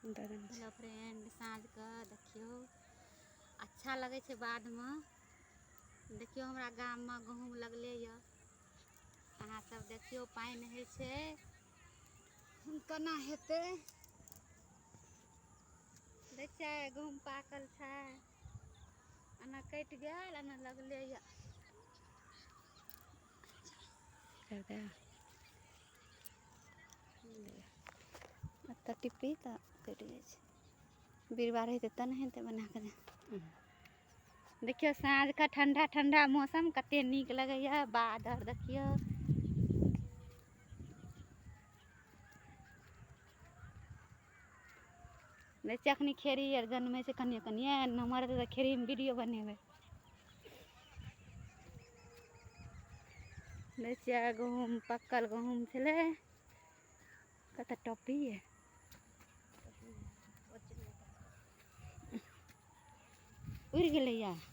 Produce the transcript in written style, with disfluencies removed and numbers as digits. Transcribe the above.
Hello friend, साँझ के देखियो अच्छा लगे छे। बाद में देखियो हमरा गाम में गहूम लगले य। अहाँ सब देखियो पानी है छे, केना हेते। देखिए गहूम पाकल छे, एना कट गेल, एना लगले य। टिप्पी तो कट गई छे। बीरबार हेते तब हेते बना के। देखियो साँझ का ठंडा ठंडा मौसम कते नीक लगे। बादल देखियो, देखिए अखनी खेरी आर जनमे से कनिए कनिए नमहर तो खेरी में वीडियो बनेबे। देखिए गहूम पक्कल गहूम छले, कत टोपी है। उड़ गेलै या।